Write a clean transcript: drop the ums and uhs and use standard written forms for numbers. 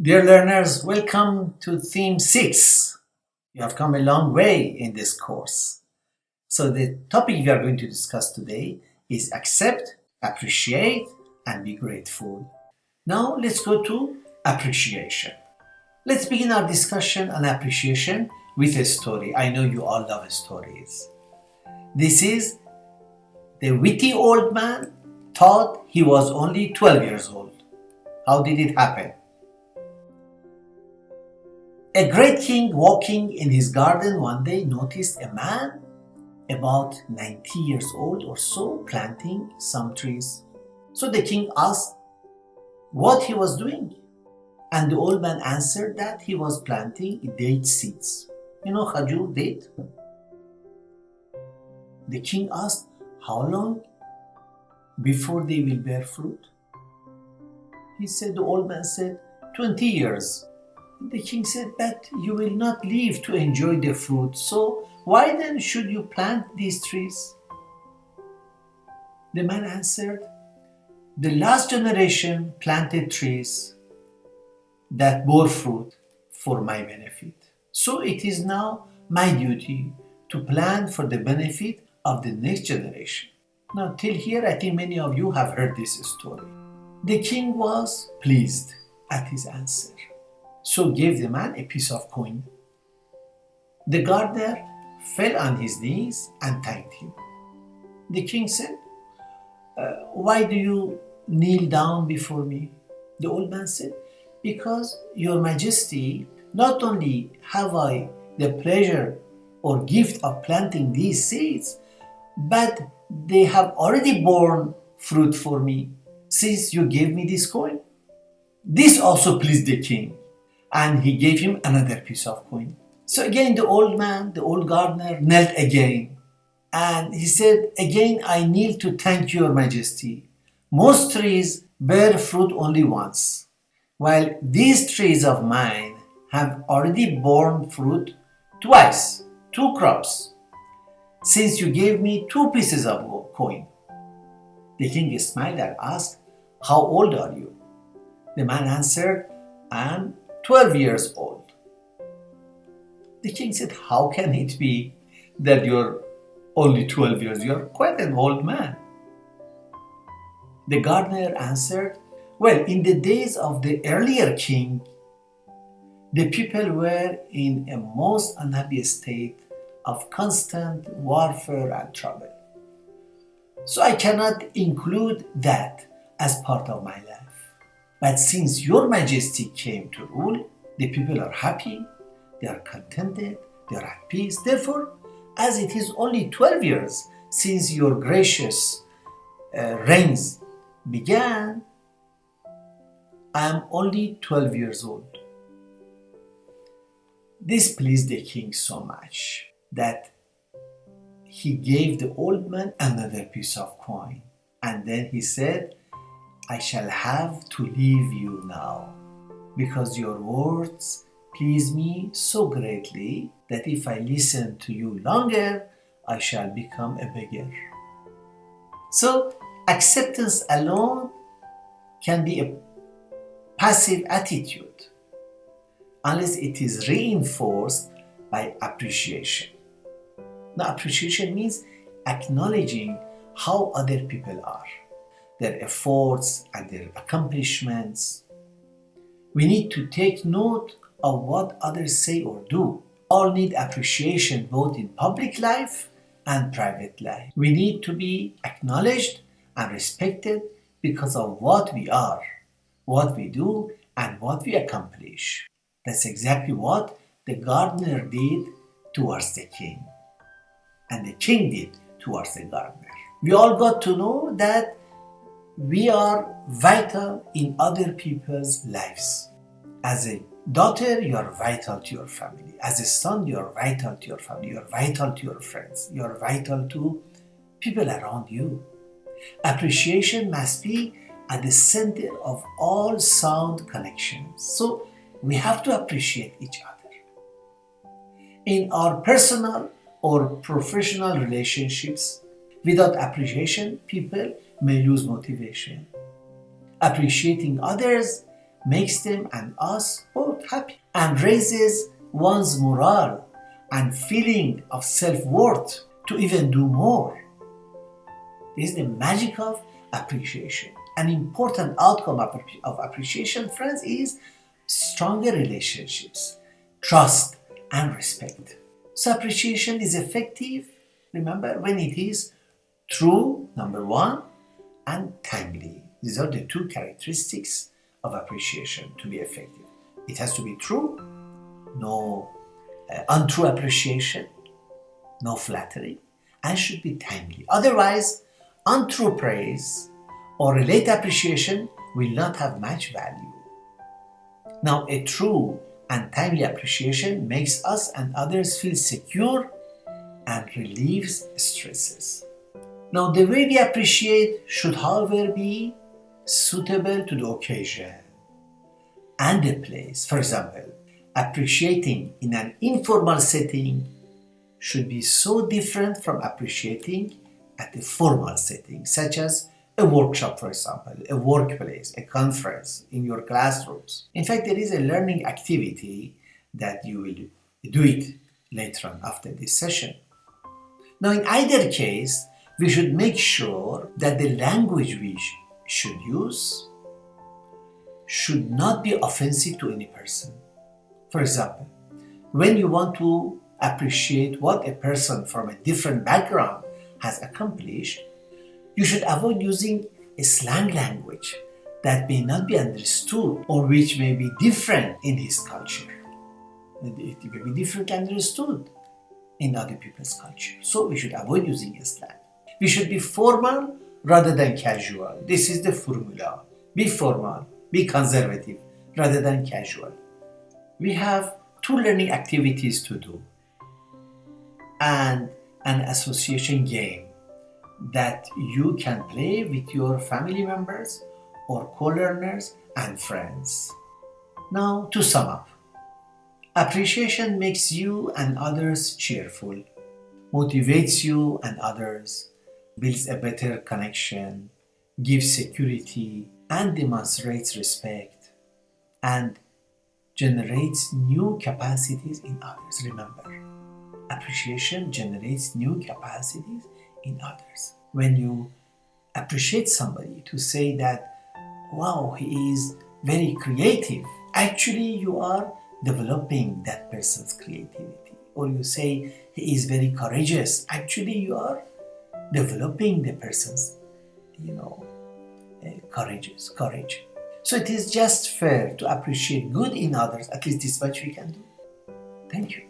Dear learners, welcome to theme 6. You have come a long way in this course. So the topic we are going to discuss today is accept, appreciate, and be grateful. Now let's go to appreciation. Let's begin our discussion on appreciation with a story. I know you all love stories. This is the witty old man thought he was only 12 years old. How did it happen? A great king walking in his garden one day noticed a man about 90 years old or so planting some trees. So the king asked what he was doing. And the old man answered that he was planting date seeds. You know khajur, date? The king asked, how long before they will bear fruit? The old man said, 20 years. The king said, but you will not live to enjoy the fruit, so why then should you plant these trees? The man answered, the last generation planted trees that bore fruit for my benefit. So it is now my duty to plant for the benefit of the next generation. Now till here, I think many of you have heard this story. The king was pleased at his answer, so gave the man a piece of coin. The gardener fell on his knees and thanked him. The king said, why do you kneel down before me? The old man said, because your majesty, not only have I the pleasure or gift of planting these seeds, but they have already borne fruit for me since you gave me this coin. This also pleased the king, and he gave him another piece of coin. So again the old man, the old gardener, knelt again, and he said, again I kneel to thank your majesty. Most trees bear fruit only once, while these trees of mine have already borne fruit twice, 2 crops, since you gave me 2 pieces of coin. The king smiled and asked, how old are you? The man answered, I am 12 years old. The king said, how can it be that you're only 12 years? You're quite an old man. The gardener answered, well, in the days of the earlier king, the people were in a most unhappy state of constant warfare and trouble. So I cannot include that as part of my life. But since your majesty came to rule, the people are happy, they are contented, they are at peace. Therefore, as it is only 12 years since your gracious reigns began, I am only 12 years old. This pleased the king so much that he gave the old man another piece of coin. And then he said, I shall have to leave you now, because your words please me so greatly that if I listen to you longer, I shall become a beggar. So acceptance alone can be a passive attitude unless it is reinforced by appreciation. Now, appreciation means acknowledging how other people are, their efforts and their accomplishments. We need to take note of what others say or do. All need appreciation both in public life and private life. We need to be acknowledged and respected because of what we are, what we do, and what we accomplish. That's exactly what the gardener did towards the king, and the king did towards the gardener. We all got to know that we are vital in other people's lives. As a daughter, you are vital to your family. As a son, you are vital to your family. You are vital to your friends. You are vital to people around you. Appreciation must be at the center of all sound connections. So we have to appreciate each other. In our personal or professional relationships, without appreciation, people may lose motivation. Appreciating others makes them and us both happy and raises one's morale and feeling of self-worth to even do more. This is the magic of appreciation. An important outcome of appreciation, friends, is stronger relationships, trust, and respect. So appreciation is effective, remember, when it is true, number one, and timely. These are the two characteristics of appreciation to be effective. It has to be true, no untrue appreciation, no flattery, and should be timely. Otherwise, untrue praise or late appreciation will not have much value. Now, a true and timely appreciation makes us and others feel secure and relieves stresses. Now, the way we appreciate should, however, be suitable to the occasion and the place. For example, appreciating in an informal setting should be so different from appreciating at a formal setting, such as a workshop, for example, a workplace, a conference, in your classrooms. In fact, there is a learning activity that you will do it later on after this session. Now, in either case, we should make sure that the language we should use should not be offensive to any person. For example, when you want to appreciate what a person from a different background has accomplished, you should avoid using a slang language that may not be understood or which may be different in his culture. It may be differently understood in other people's culture. So we should avoid using a slang. We should be formal rather than casual. This is the formula. Be formal, be conservative rather than casual. We have two learning activities to do and an association game that you can play with your family members or co-learners and friends. Now, to sum up, appreciation makes you and others cheerful, motivates you and others, builds a better connection, gives security, and demonstrates respect, and generates new capacities in others. Remember, appreciation generates new capacities in others. When you appreciate somebody, to say that, wow, he is very creative, actually you are developing that person's creativity. Or you say he is very courageous, actually you are developing the person's, courage. So it is just fair to appreciate good in others. At least this much we can do. Thank you.